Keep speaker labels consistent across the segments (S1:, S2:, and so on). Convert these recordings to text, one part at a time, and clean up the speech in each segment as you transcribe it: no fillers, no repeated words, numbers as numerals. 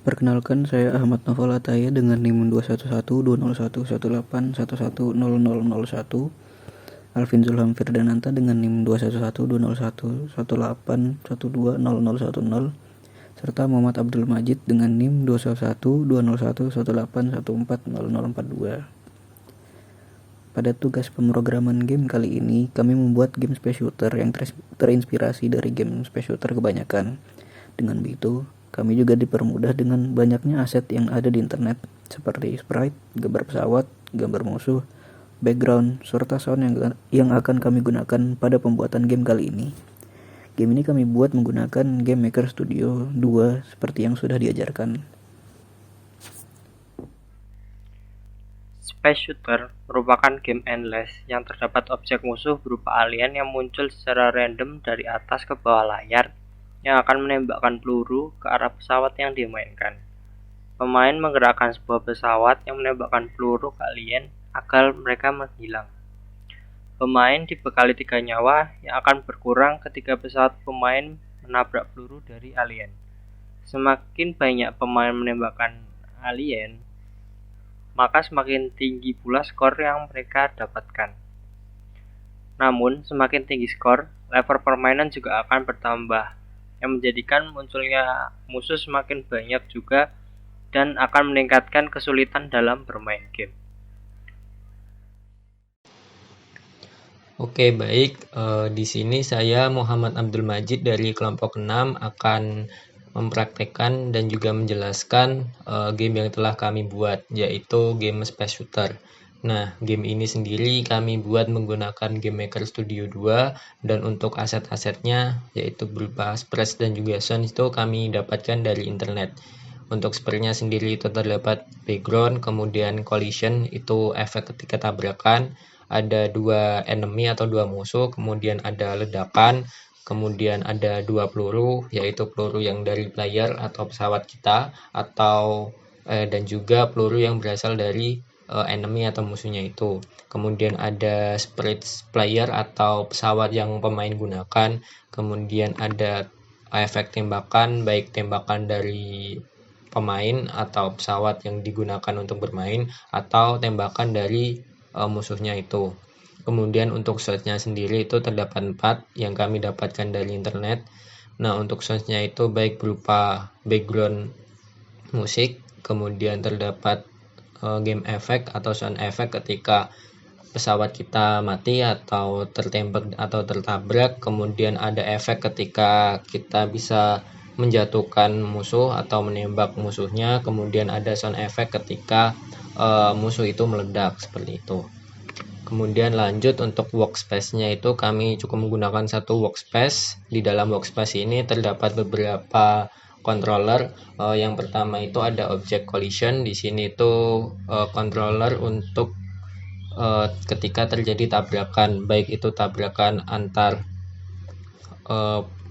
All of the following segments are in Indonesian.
S1: Perkenalkan, saya Ahmad Noval Ataya dengan NIM 211201118110001, Alvin Zulham Firdananta dengan NIM 211201118120010, serta Muhammad Abdul Majid dengan NIM 211201118140042. Pada tugas pemrograman game kali ini, kami membuat game space shooter yang terinspirasi dari game space shooter kebanyakan. Dengan begitu, kami juga dipermudah dengan banyaknya aset yang ada di internet, seperti sprite, gambar pesawat, gambar musuh, background, serta sound yang akan kami gunakan pada pembuatan game kali ini. Game ini kami buat menggunakan Game Maker Studio 2 seperti yang sudah diajarkan.
S2: Space Shooter merupakan game endless yang terdapat objek musuh berupa alien yang muncul secara random dari atas ke bawah layar yang akan menembakkan peluru ke arah pesawat yang dimainkan. Pemain menggerakkan sebuah pesawat yang menembakkan peluru ke alien agar mereka menghilang. Pemain dibekali 3 nyawa yang akan berkurang ketika pesawat pemain menabrak peluru dari alien. Semakin banyak pemain menembakkan alien, maka semakin tinggi pula skor yang mereka dapatkan. Namun, semakin tinggi skor, level permainan juga akan bertambah, yang menjadikan munculnya musuh semakin banyak juga dan akan meningkatkan kesulitan dalam bermain game.
S3: Oke, baik. Di sini saya Muhammad Abdul Majid dari kelompok 6 akan mempraktekkan dan juga menjelaskan game yang telah kami buat, yaitu game Space Shooter. Nah, game ini sendiri kami buat menggunakan Game Maker Studio 2, dan untuk aset-asetnya yaitu berupa sprites dan juga sound itu kami dapatkan dari internet. Untuk sprite-nya sendiri itu terdapat background, kemudian collision itu efek ketika tabrakan, ada 2 enemy atau 2 musuh, kemudian ada ledakan, kemudian ada 2 peluru, yaitu peluru yang dari player atau pesawat kita, atau dan juga peluru yang berasal dari enemy atau musuhnya itu. Kemudian ada sprite player atau pesawat yang pemain gunakan, kemudian ada efek tembakan, baik tembakan dari pemain atau pesawat yang digunakan untuk bermain, atau tembakan dari musuhnya itu. Kemudian untuk soundnya sendiri itu terdapat 4 yang kami dapatkan dari internet. Nah, untuk soundnya itu baik berupa background musik, kemudian terdapat game effect atau sound effect ketika pesawat kita mati atau tertembak atau tertabrak, kemudian ada efek ketika kita bisa menjatuhkan musuh atau menembak musuhnya, kemudian ada sound effect ketika musuh itu meledak, seperti itu. Kemudian lanjut untuk workspace-nya itu kami cukup menggunakan satu workspace. Di dalam workspace ini terdapat beberapa controller. Yang pertama itu ada object collision. Di sini itu controller untuk ketika terjadi tabrakan, baik itu tabrakan antar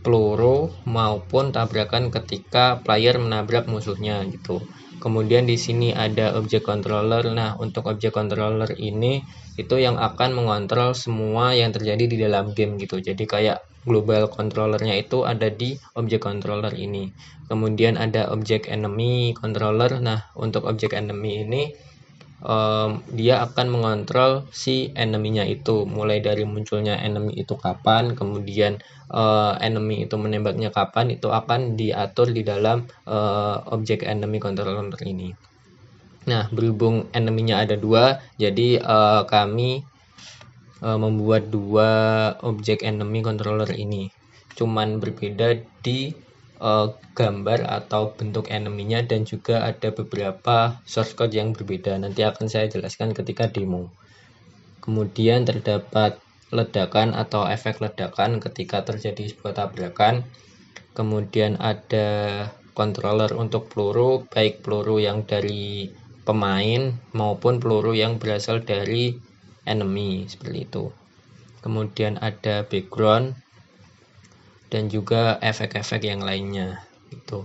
S3: peluru maupun tabrakan ketika player menabrak musuhnya gitu. Kemudian di sini ada object controller. Nah, untuk object controller ini itu yang akan mengontrol semua yang terjadi di dalam game gitu. Jadi kayak global controllernya itu ada di object controller ini. Kemudian ada object enemy controller. Nah, untuk object enemy ini dia akan mengontrol si enemy-nya itu, mulai dari munculnya enemy itu kapan, kemudian enemy itu menembaknya kapan, itu akan diatur di dalam object enemy controller ini. Nah, berhubung enemy-nya ada 2, jadi kami membuat 2 object enemy controller ini. Cuman berbeda di gambar atau bentuk enemy-nya, dan juga ada beberapa source code yang berbeda. Nanti akan saya jelaskan ketika demo. Kemudian terdapat ledakan atau efek ledakan ketika terjadi sebuah tabrakan. Kemudian ada controller untuk peluru, baik peluru yang dari pemain maupun peluru yang berasal dari enemy, seperti itu. Kemudian ada background dan juga efek-efek yang lainnya gitu.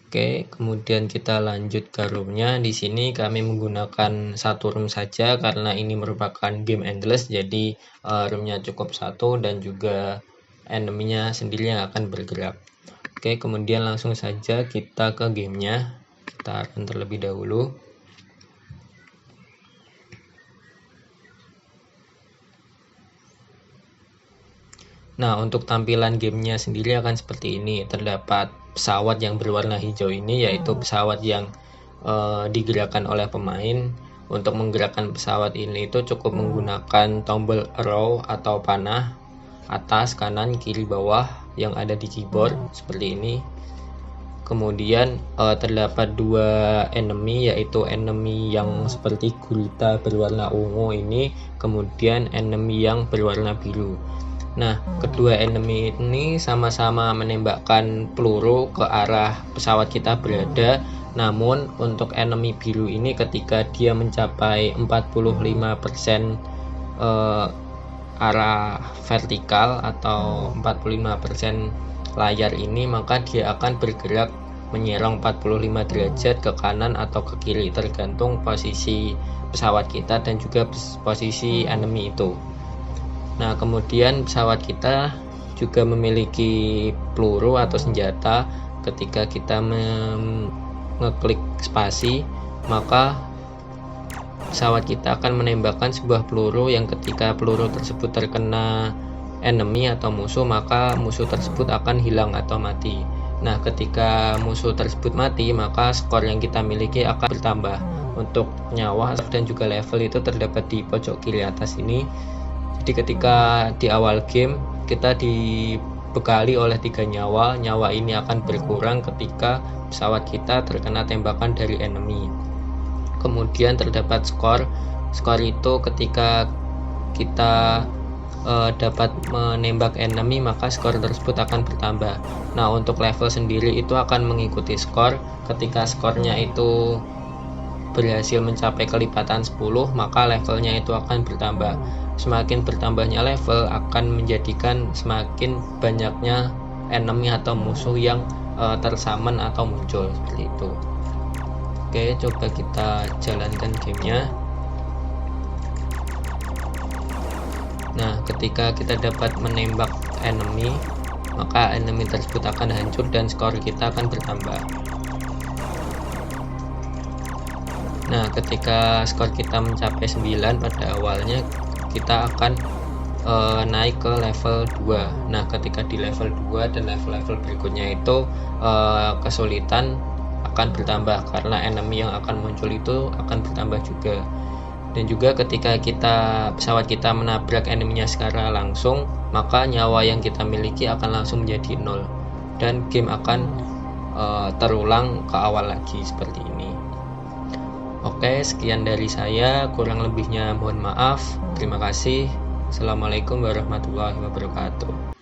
S3: Oke, kemudian kita lanjut ke roomnya. Di sini kami menggunakan satu room saja karena ini merupakan game endless, jadi roomnya cukup satu dan juga enemy-nya sendiri yang akan bergerak. Oke, kemudian langsung saja kita ke gamenya. Kita run terlebih dahulu. Nah, untuk tampilan gamenya sendiri akan seperti ini. Terdapat pesawat yang berwarna hijau ini, yaitu pesawat yang digerakkan oleh pemain. Untuk menggerakkan pesawat ini itu cukup menggunakan tombol arrow atau panah atas, kanan, kiri, bawah yang ada di keyboard seperti ini. Kemudian terdapat dua enemy, yaitu enemy yang seperti gurita berwarna ungu ini, kemudian enemy yang berwarna biru. Nah, kedua enemy ini sama-sama menembakkan peluru ke arah pesawat kita berada. Namun untuk enemy biru ini ketika dia mencapai 45% arah vertikal atau 45% layar ini, maka dia akan bergerak menyerong 45 derajat ke kanan atau ke kiri tergantung posisi pesawat kita dan juga posisi enemy itu. Nah, kemudian pesawat kita juga memiliki peluru atau senjata. Ketika kita ngeklik spasi, maka pesawat kita akan menembakkan sebuah peluru yang ketika peluru tersebut terkena enemy atau musuh, maka musuh tersebut akan hilang atau mati. Nah, ketika musuh tersebut mati, maka skor yang kita miliki akan bertambah. Untuk nyawa dan juga level itu terdapat di pojok kiri atas ini. Jadi ketika di awal game kita dibekali oleh 3 nyawa. Nyawa ini akan berkurang ketika pesawat kita terkena tembakan dari enemy. Kemudian terdapat skor. Skor itu ketika kita dapat menembak enemy, maka skor tersebut akan bertambah. Nah, untuk level sendiri itu akan mengikuti skor. Ketika skornya itu berhasil mencapai kelipatan 10, maka levelnya itu akan bertambah. Semakin bertambahnya level akan menjadikan semakin banyaknya enemy atau musuh yang tersummon atau muncul seperti itu. Oke, coba kita jalankan gamenya. Nah, ketika kita dapat menembak enemy, maka enemy tersebut akan hancur dan skor kita akan bertambah. Nah, ketika skor kita mencapai 9 pada awalnya, kita akan naik ke level 2. Nah, ketika di level 2 dan level-level berikutnya itu kesulitan akan bertambah karena enemy yang akan muncul itu akan bertambah juga. Dan juga ketika pesawat kita menabrak enemy-nya secara langsung, maka nyawa yang kita miliki akan langsung menjadi 0 dan game akan terulang ke awal lagi seperti ini. Oke, sekian dari saya, kurang lebihnya mohon maaf. Terima kasih. Assalamualaikum warahmatullahi wabarakatuh.